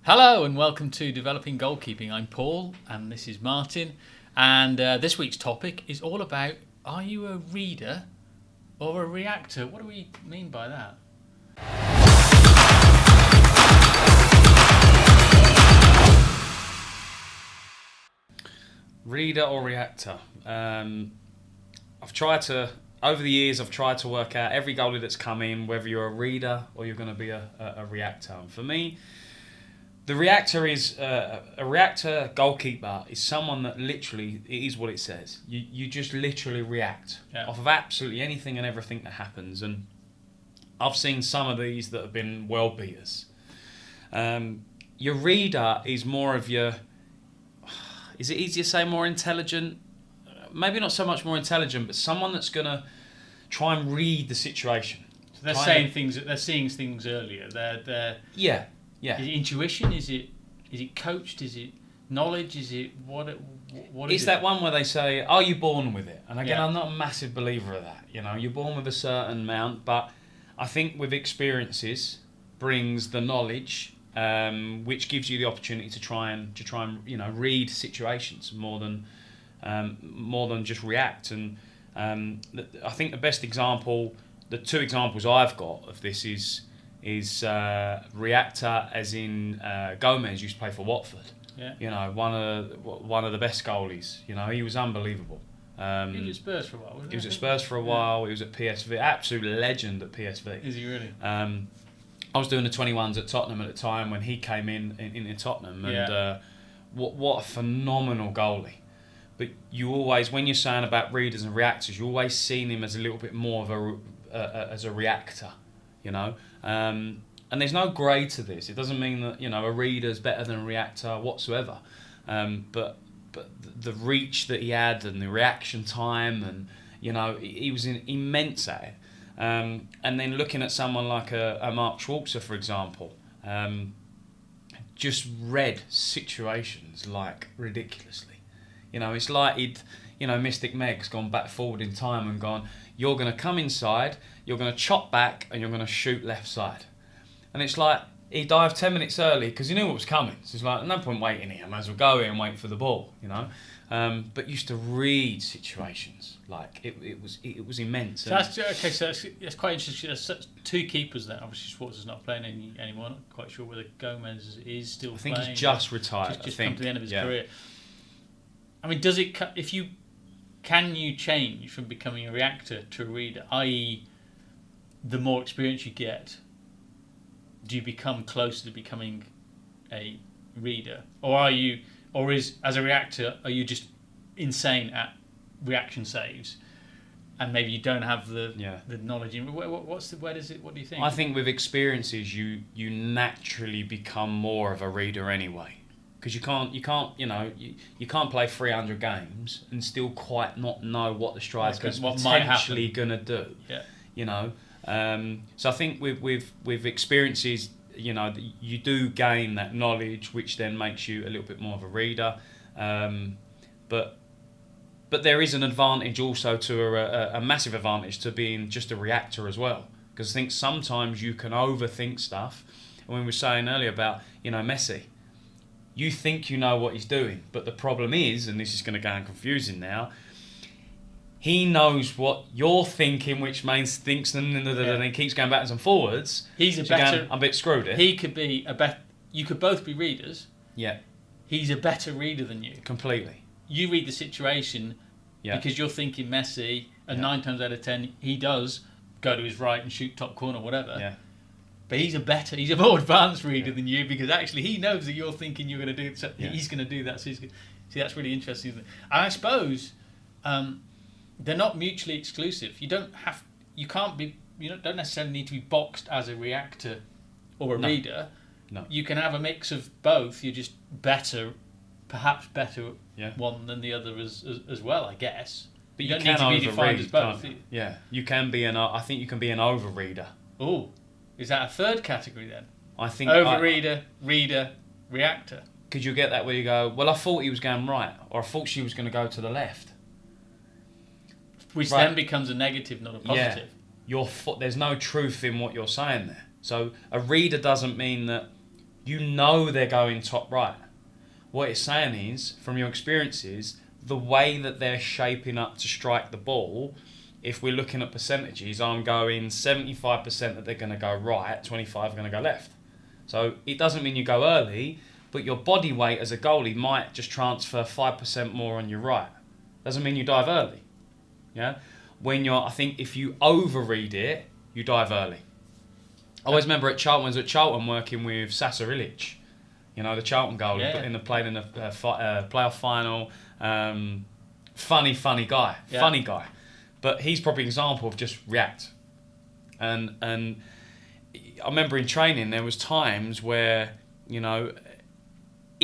Hello and welcome to Developing Goalkeeping. I'm Paul and this is Martin. And this week's topic is all about, are you a reader or a reactor? What do we mean by that? Reader or reactor? Over the years, I've tried to work out every goalie that's come in, whether you're a reader or you're going to be a reactor. And for me, the reactor is a reactor goalkeeper is someone that literally, it is what it says. You just literally react off of absolutely anything and everything that happens. And I've seen some of these that have been world beaters. Your reader is more of your... Is it easier to say more intelligent? Maybe not so much more intelligent, but someone that's going to try and read the situation. So they're saying things, they're seeing things earlier. They're Yeah. Is it intuition? Is it coached? Is it knowledge? Is it what is it's it? that one where they say, "Are you born with it?" And again, Yeah. I'm not a massive believer of that. You know, you're born with a certain amount, but I think with experiences brings the knowledge, which gives you the opportunity to try and read situations more than just react. And I think the best example, the two examples I've got of this is Reactor, as in Gomez used to play for Watford. Yeah. You know, one of the best goalies. You know, he was unbelievable. He was at Spurs for a while, wasn't he? He was at Spurs for a while. He was at PSV. Absolute legend at PSV. Is he really? I was doing the 21s at Tottenham at the time when he came in Tottenham, and what a phenomenal goalie. But you always, when you're saying about readers and reactors, you always seen him as a little bit more of as a reactor, you know. And there's no grade to this. It doesn't mean that a reader's better than a reactor whatsoever. But the reach that he had and the reaction time, and he was immense at it. And then looking at someone like a Mark Schwarzer, for example, just read situations like ridiculously. It's like Mystic Meg's gone back forward in time and gone, you're going to come inside, you're going to chop back, and you're going to shoot left side. And it's like, he dived 10 minutes early because he knew what was coming. So it's like, no point waiting here, I might as well go here and wait for the ball, But used to read situations, like it was immense. So that's quite interesting. There's two keepers there. Obviously, Schwarzer's not playing anymore. I'm not quite sure whether Gomez is still playing. I think he's just retired. Just come to the end of his career. I mean, can you change from becoming a reactor to a reader? I.e., the more experience you get, do you become closer to becoming a reader, as a reactor, are you just insane at reaction saves, and maybe you don't have the knowledge? What do you think? I think with experiences, you naturally become more of a reader anyway. Because you can't play 300 games and still quite not know what the striker's potentially gonna do. Yeah. So I think with experiences, you do gain that knowledge, which then makes you a little bit more of a reader. But there is an advantage also to a massive advantage to being just a reactor as well. Because I think sometimes you can overthink stuff. And when we were saying earlier about Messi. You think you know what he's doing, but the problem is, and this is going to go confusing now, he knows what you're thinking, which means thinks and he keeps going backwards and forwards. He's a better... I'm a bit screwed here. He could be a better... You could both be readers. Yeah. He's a better reader than you. Completely. You read the situation because you're thinking Messi, and 9 times out of 10, he does go to his right and shoot top corner, whatever. Yeah. But he's a more advanced reader than you, because actually he knows that you're thinking you're going to do so. He's going to do that. So see, that's really interesting. And I suppose they're not mutually exclusive. You don't necessarily need to be boxed as a reactor or a reader. No. You can have a mix of both. You're just perhaps better one than the other as well, I guess. But you don't need to be defined as both. Yeah, you can be I think you can be an overreader. Oh. Is that a third category then? I think overreader, reader, reactor. Could you get that where you go, well, I thought he was going right, or I thought she was going to go to the left, which then becomes a negative, not a positive. There's no truth in what you're saying there. So a reader doesn't mean that you know they're going top right. What it's saying is, from your experiences, the way that they're shaping up to strike the ball, if we're looking at percentages, I'm going 75% that they're going to go right, 25 are going to go left. So it doesn't mean you go early, but your body weight as a goalie might just transfer 5% more on your right. Doesn't mean you dive early. Yeah. I think if you overread it, you dive early. I always remember at Charlton, I was at Charlton working with Sasa Ilic, the Charlton goalie, played in the playoff final. Funny guy, but he's probably an example of just react. And I remember in training there was times where he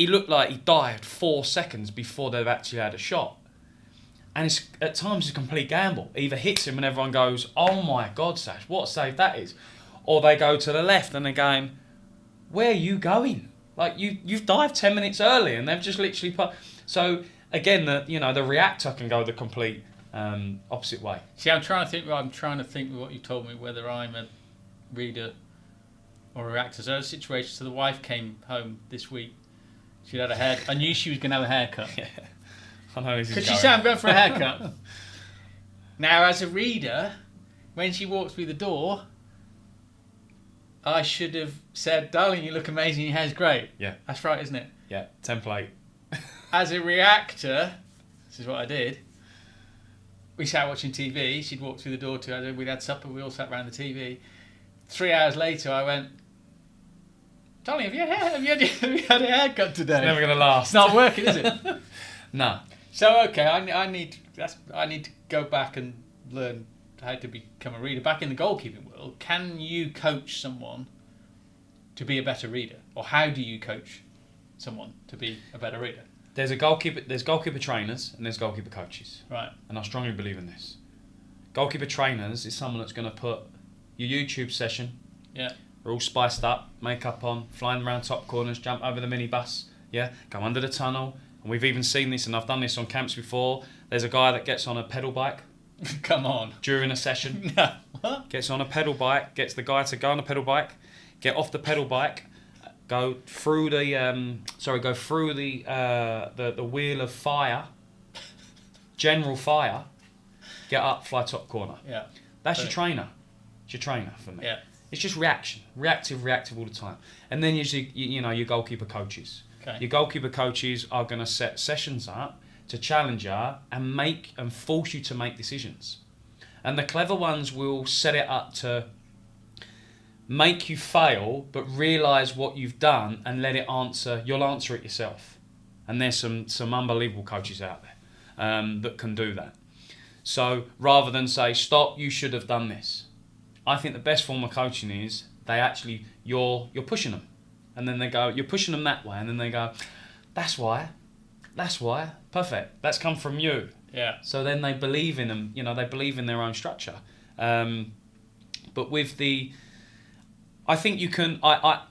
looked like he dived 4 seconds before they've actually had a shot. And it's at times a complete gamble. Either hits him and everyone goes, "Oh my God, Sash, what a save that is," or they go to the left and they're going, "Where are you going? Like you've dived 10 minutes early," and they've just literally put. So again, the reactor can go the complete opposite way. See, I'm trying to think with what you told me, whether I'm a reader or a reactor. So, a situation. So the wife came home this week. She'd had a hair. I knew she was going to have a haircut. Yeah. I know this is Because she said, "I'm going for a haircut." Now, as a reader, when she walked through the door, I should have said, "Darling, you look amazing. Your hair's great." Yeah. That's right, isn't it? Yeah. Template. As a reactor, this is what I did. We sat watching TV. She'd walked through the door too. We'd had supper. We all sat around the TV. 3 hours later, I went, "Darling, have you had a haircut today?" It's never going to last. It's not working, is it? No. So okay, I need to go back and learn how to become a reader. Back in the goalkeeping world, can you coach someone to be a better reader, or how do you coach someone to be a better reader? There's goalkeeper trainers and there's goalkeeper coaches. Right. And I strongly believe in this. Goalkeeper trainers is someone that's going to put your YouTube session. Yeah. We're all spiced up, makeup on, flying around top corners, jump over the minibus. Yeah. Go under the tunnel. And we've even seen this, and I've done this on camps before. There's a guy that gets on a pedal bike. Come on. During a session. No. What? Gets on a pedal bike, gets the guy to go on a pedal bike, get off the pedal bike, go through the wheel of fire, general fire, get up, fly top corner. Yeah. That's your trainer. It's your trainer for me. Yeah. It's just reactive all the time. And then usually, your goalkeeper coaches. Okay. Your goalkeeper coaches are going to set sessions up to challenge you and force you to make decisions. And the clever ones will set it up to make you fail, but realise what you've done and let it answer. You'll answer it yourself. And there's some unbelievable coaches out there that can do that. So rather than say, "Stop, you should have done this," I think the best form of coaching is you're pushing them. And then they go, you're pushing them that way, and then they go, that's why, perfect, that's come from you. Yeah. So then they believe in them, they believe in their own structure. But I think you can,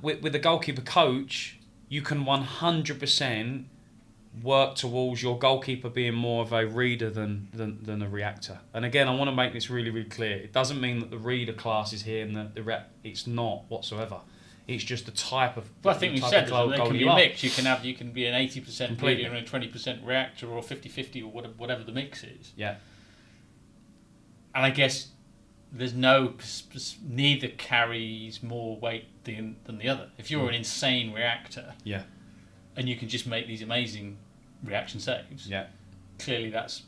with the goalkeeper coach, you can 100% work towards your goalkeeper being more of a reader than a reactor. And again, I want to make this really, really clear. It doesn't mean that the reader class is here and it's not whatsoever. It's just the type of. Well, I think you said that there can be a mix. You can be an 80% reader and a 20% reactor, or 50-50, or whatever the mix is. Yeah. And I guess there's neither carries more weight than the other. If you're an insane reactor, yeah, and you can just make these amazing reaction saves, yeah, clearly that's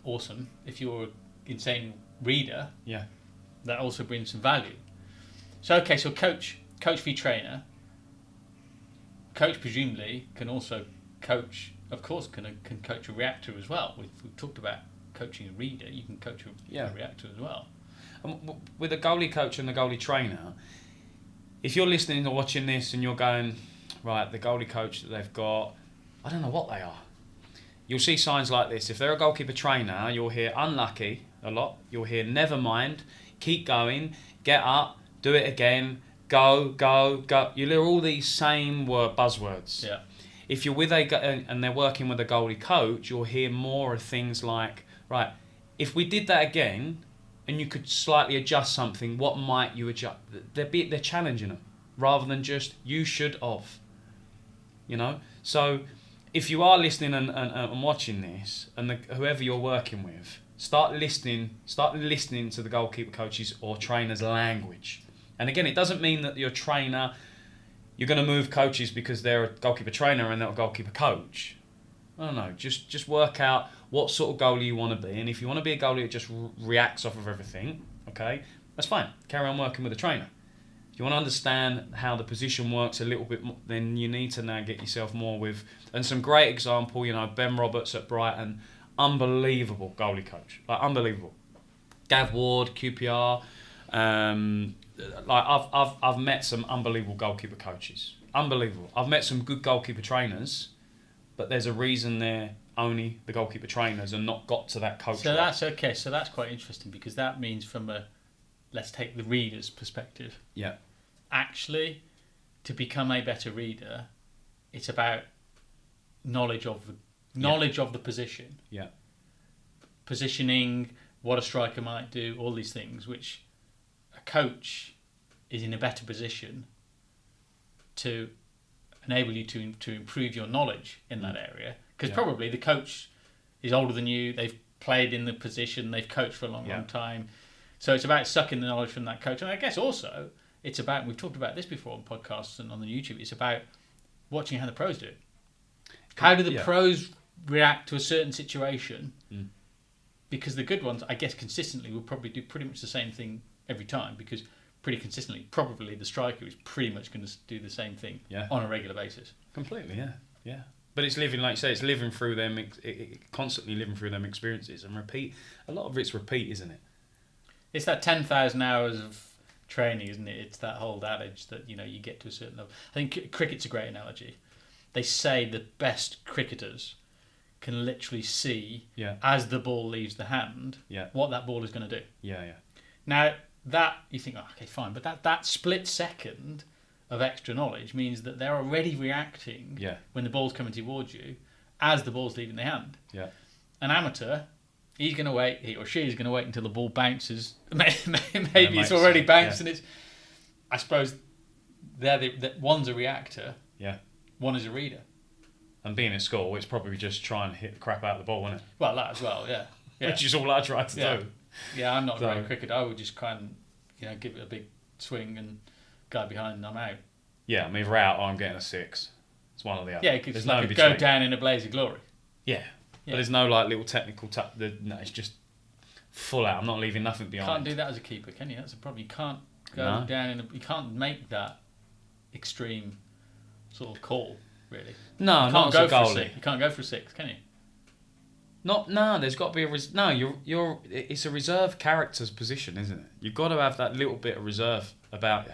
awesome. If you're an insane reader, yeah, that also brings some value. So okay, so coach v trainer. Coach presumably can also coach. Of course, can coach a reactor as well. We've talked about coaching a reader. You can coach a reactor as well. With a goalie coach and the goalie trainer, if you're listening or watching this and you're going, right, the goalie coach that they've got, I don't know what they are. You'll see signs like this. If they're a goalkeeper trainer, you'll hear unlucky a lot. You'll hear never mind, keep going, get up, do it again, go. You'll hear all these same buzzwords. Yeah. If you're with and they're working with a goalie coach, you'll hear more of things like, right, if we did that again and you could slightly adjust something, what might you adjust? They're challenging them. rather than just you should have. You know? So if you are listening and watching this, and whoever you're working with, start listening to the goalkeeper coaches or trainers' language. And again, it doesn't mean that your trainer, you're going to move coaches because they're a goalkeeper trainer and they're a goalkeeper coach. I don't know. Just work out what sort of goalie you want to be. And if you want to be a goalie that just reacts off of everything, okay, that's fine. Carry on working with a trainer. If you want to understand how the position works a little bit more, then you need to now get yourself more with... And some great example, Ben Roberts at Brighton, unbelievable goalie coach. Like, unbelievable. Gav Ward, QPR. I've met some unbelievable goalkeeper coaches. Unbelievable. I've met some good goalkeeper trainers, but there's a reason they're only the goalkeeper trainers and not got to that coach. So that's okay. So that's quite interesting, because that means from a, let's take the reader's perspective. Yeah. Actually, to become a better reader, it's about knowledge of the position. Yeah. Positioning, what a striker might do, all these things, which a coach is in a better position to enable you to improve your knowledge in that area. Because probably the coach is older than you, they've played in the position, they've coached for a long time. So it's about sucking the knowledge from that coach. And I guess also it's about, we've talked about this before on podcasts and on the YouTube, it's about watching how the pros do it. How do the pros react to a certain situation? Because the good ones, I guess, consistently will probably do pretty much the same thing every time, because pretty consistently, probably the striker is pretty much going to do the same thing on a regular basis. Completely, yeah. But it's living, like you say, it's living through them, constantly living through them experiences and repeat. A lot of it's repeat, isn't it? It's that 10,000 hours of training, isn't it? It's that whole adage that, you get to a certain level. I think cricket's a great analogy. They say the best cricketers can literally see, as the ball leaves the hand, what that ball is going to do. Yeah. Now, that, you think, okay, fine, but that split second of extra knowledge means that they're already reacting when the ball's coming towards you as the ball's leaving the hand. Yeah. An amateur, he or she is going to wait until the ball bounces. Maybe it's already bounced, and it's, I suppose, one's a reactor, one is a reader. And being at school, it's probably just trying to hit the crap out of the ball, isn't it? Well, that as well, yeah. Which is all I try to do. Yeah, I'm not a great cricketer. I would just kind of, give it a big swing and guy behind and I'm out. Yeah, I'm either out or I'm getting a 6. It's one or the other. Yeah, it's like go down in a blaze of glory. Yeah. But there's no little technical no, it's just full out. I'm not leaving nothing behind. You can't do that as a keeper, can you? That's the problem. You can't go down you can't make that extreme sort of call, really. No, you not as a goalie. You can't go for a 6, can you? There's got to be it's a reserve character's position, isn't it? You've got to have that little bit of reserve about you.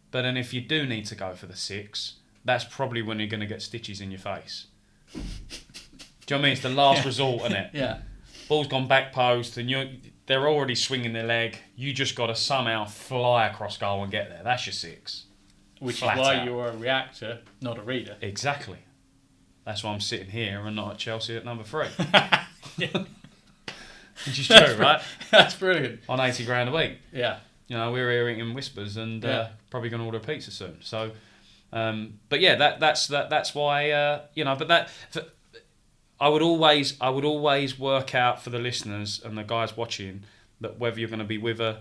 But then if you do need to go for the 6, that's probably when you're going to get stitches in your face. Do you know what I mean? It's the last resort, isn't it? Yeah. Ball's gone back post and they're already swinging their leg. You just got to somehow fly across goal and get there. That's your 6. Which is why you're a reactor, not a reader. Exactly. That's why I'm sitting here and not at Chelsea at number 3. Which is true, right? That's brilliant. On 80 grand a week. Yeah. We're hearing in whispers and probably going to order a pizza soon. So, but yeah, that's why But that I would always work out for the listeners and the guys watching that whether you're going to be with a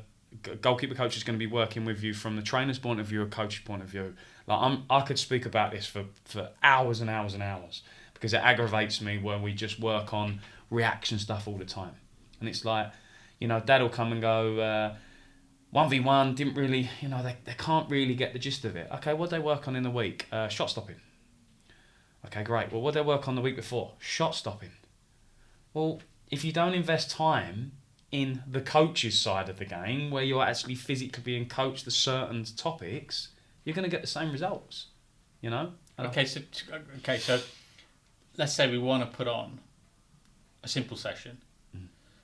goalkeeper coach is going to be working with you from the trainer's point of view or coach's point of view. Like I could speak about this for hours and hours and hours because it aggravates me when we just work on reaction stuff all the time. And it's like, Dad will come and go, 1v1, didn't really, they can't really get the gist of it. Okay, what did they work on in the week? Shot stopping. Okay, great. Well, what did they work on the week before? Shot stopping. Well, if you don't invest time in the coach's side of the game, where you're actually physically being coached to certain topics, you're going to get the same results, Okay, so let's say we want to put on a simple session,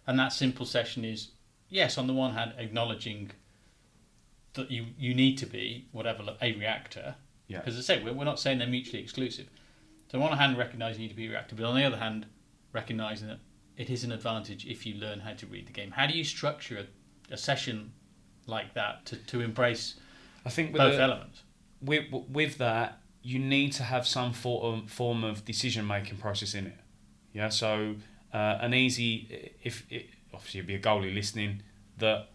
and that simple session is, yes, on the one hand, acknowledging that you need to be whatever a reactor, because as I say, we're not saying they're mutually exclusive. So on one hand, recognising you need to be a reactor, but on the other hand, recognising that it is an advantage if you learn how to read the game. How do you structure a session like that to embrace I think both elements. With that, you need to have some form of decision-making process in it. Yeah, so obviously you'd be a goalie listening, that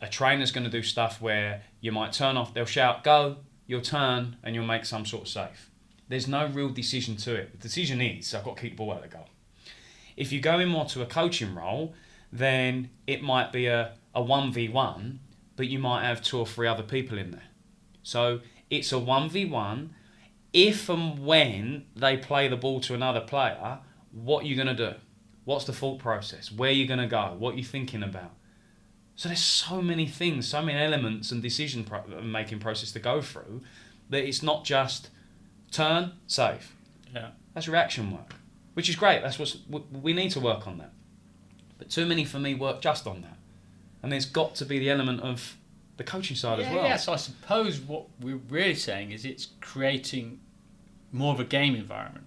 a trainer's going to do stuff where you might turn off, they'll shout, go, you'll turn, and you'll make some sort of save. There's no real decision to it. The decision is, I've got to keep the ball out of the goal. If you go in more to a coaching role, then it might be a 1v1, but you might have 2 or 3 other people in there. So it's a 1v1. If and when they play the ball to another player, what are you going to do? What's the thought process? Where are you going to go? What are you thinking about? So there's so many things, so many elements and decision-making process to go through, that it's not just turn, save. Yeah. That's reaction work, which is great. That's we need to work on that. But too many, for me, work just on that. And there's got to be the element of the coaching side as well. Yeah, so I suppose what we're really saying is it's creating more of a game environment.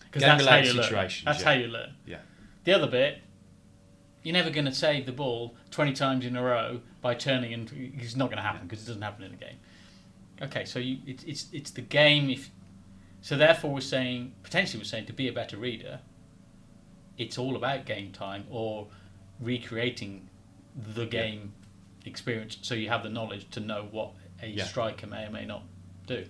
Because that's how you learn. That's how you learn. Yeah. The other bit, you're never going to save the ball 20 times in a row by turning, and it's not going to happen because it doesn't happen in a game. Okay, so it's the game. So therefore we're saying to be a better reader, it's all about game time or recreating the game experience, so you have the knowledge to know what a striker may or may not do.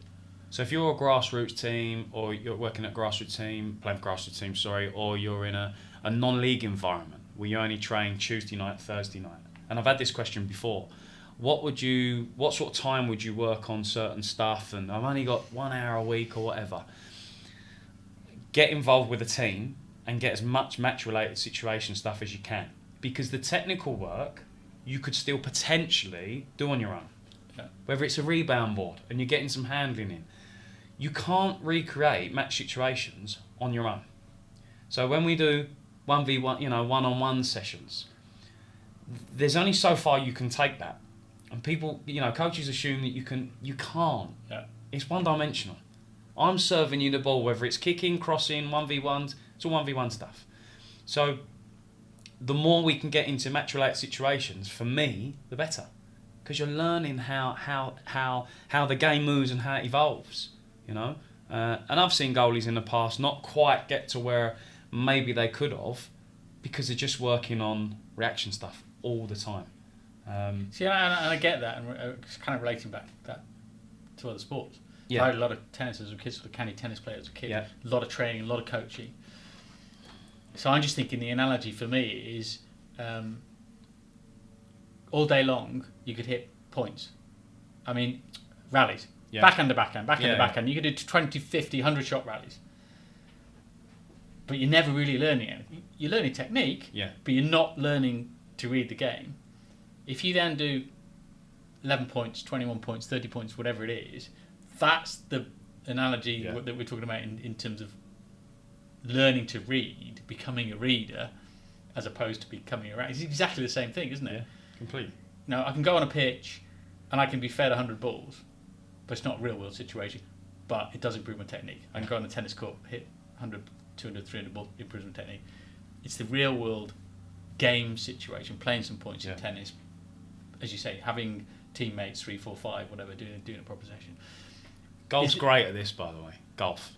So if you're a grassroots team, or you're working at playing for grassroots team, or you're in a non-league environment where you only train Tuesday night, Thursday night, and I've had this question before, what sort of time would you work on certain stuff, and I've only got 1 hour a week or whatever. Get involved with a team and get as much match-related situation stuff as you can, because the technical work you could still potentially do on your own. Yeah. Whether it's a rebound board and you're getting some handling in, you can't recreate match situations on your own. So when we do 1v1, one-on-one sessions, there's only so far you can take that. And people, coaches assume that you can't. Yeah. It's one-dimensional. I'm serving you the ball, whether it's kicking, crossing, 1v1s, it's all 1v1 stuff. So the more we can get into match-related situations, for me, the better. Because you're learning how the game moves and how it evolves, And I've seen goalies in the past not quite get to where maybe they could have, because they're just working on reaction stuff all the time. See, and I get that, and it's kind of relating back to other sports. Yeah. I had a lot of tennis as a kid, sort of canny tennis player as a kid. Yeah. A lot of training, a lot of coaching. So I'm just thinking the analogy for me is all day long you could hit points. I mean, rallies. Yeah. Backhand to backhand, backhand to backhand. You could do 20, 50, 100 shot rallies. But you're never really learning anything. You're learning technique, but you're not learning to read the game. If you then do 11 points, 21 points, 30 points, whatever it is, that's the analogy that we're talking about in terms of learning to read, becoming a reader, as opposed to becoming a reader. It's exactly the same thing, isn't it? Yeah, completely. Now, I can go on a pitch and I can be fed 100 balls, but it's not a real-world situation, but it does improve my technique. I can go on the tennis court, hit 100, 200, 300 balls, improves my technique. It's the real-world game situation, playing some points in tennis, as you say, having teammates, 3, 4, 5, whatever, doing a proper session. Golf's great at this, by the way. Golf.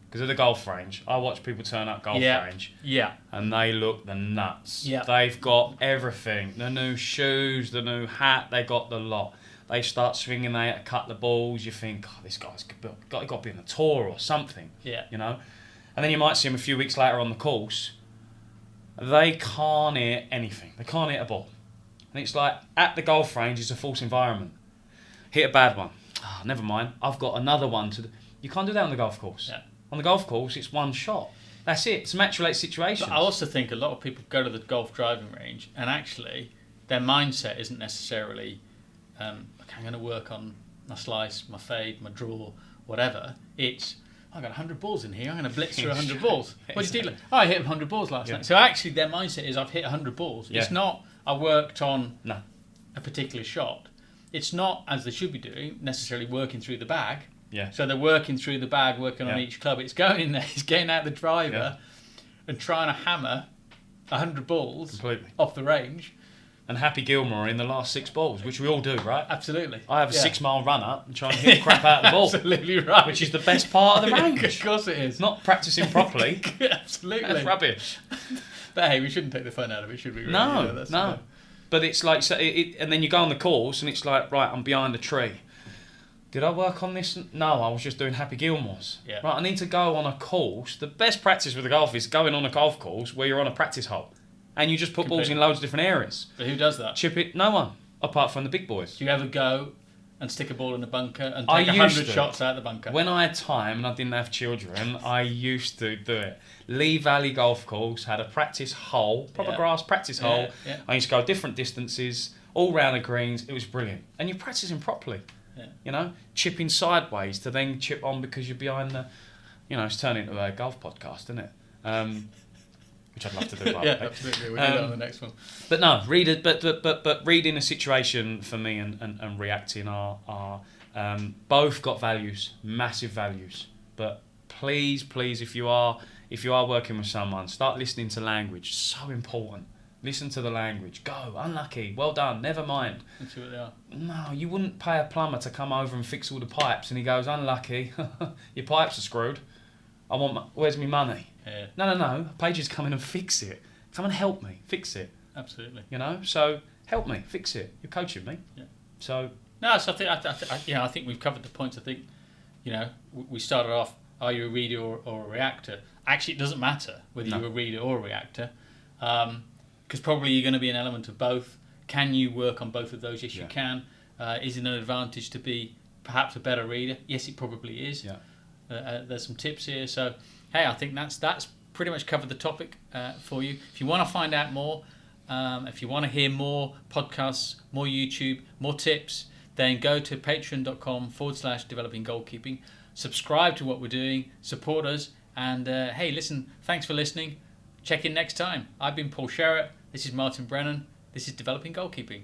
Because at the golf range, I watch people turn up golf range. Yeah. And they look the nuts. Yeah. They've got everything. The new shoes, the new hat, they got the lot. They start swinging, they cut the balls. You think, this guy's got to be on a tour or something. Yeah. And then you might see him a few weeks later on the course. They can't hit anything. They can't hit a ball. And it's like, at the golf range, it's a false environment. Hit a bad one. Oh, never mind. I've got another one to... You can't do that on the golf course. Yeah. On the golf course, it's one shot. That's it. It's a match-related situation. But I also think a lot of people go to the golf driving range and actually their mindset isn't necessarily, I'm going to work on my slice, my fade, my draw, whatever. It's, I've got 100 balls in here. I'm going to blitz through 100 balls. What did you do? Oh, I hit 100 balls last night. So actually their mindset is I've hit 100 balls. Yeah. It's not I worked on a particular shot. It's not, as they should be doing, necessarily working through the bag. Yeah. So they're working through the bag, working on each club. It's going in there, it's getting out the driver and trying to hammer 100 balls off the range. and Happy Gilmore in the last 6 balls, which we all do, right? Absolutely. I have a 6-mile run up and try and hit the crap out of the ball. Absolutely right. Which is the best part of the range. Of course it is. Not practicing properly. Absolutely. That's rubbish. But hey, we shouldn't take the fun out of it, should we? Really? No, no. But it's like, so and then you go on the course and it's like, right, I'm behind a tree. Did I work on this? No, I was just doing Happy Gilmore's. Yeah. Right, I need to go on a course. The best practice with a golf is going on a golf course where you're on a practice hole. And you just put balls in loads of different areas. But who does that? Chip it, no one, apart from the big boys. Do you ever go and stick a ball in the bunker and I take used 100 to. shots out the bunker? When I had time and I didn't have children, I used to do it. Lee Valley Golf Course had a practice hole, proper grass practice hole. Yeah. I used to go different distances, all round the greens. It was brilliant. And you're practicing properly. Yeah. You know, chipping sideways to then chip on because you're behind the... You know, it's turning into a golf podcast, isn't it? Which I'd love to do, by the way. Absolutely. We'll do that on the next one. But no, but reading a situation for me and reacting are both got values, massive values. But please, if you are working with someone, start listening to language. So important. Listen to the language. Go, unlucky, well done, never mind. Let's see what they are. No, you wouldn't pay a plumber to come over and fix all the pipes, and he goes, unlucky, your pipes are screwed. Where's my money? Yeah. No. Paige is coming and fix it. Come and help me fix it. Absolutely. You know, so help me fix it. You're coaching me. Yeah. So no, so I think we've covered the points. I think, you know, we started off. Are you a reader or a reactor? Actually, it doesn't matter whether you're a reader or a reactor, because probably you're going to be an element of both. Can you work on both of those? Yes, you can. Is it an advantage to be perhaps a better reader? Yes, it probably is. Yeah. There's some tips here. So, hey, I think that's pretty much covered the topic for you. If you want to find out more, if you want to hear more podcasts, more YouTube, more tips, then go to patreon.com/developing goalkeeping. Subscribe to what we're doing, support us, and hey, listen, thanks for listening. Check in next time. I've been Paul Sherratt. This is Martin Brennan. This is Developing Goalkeeping.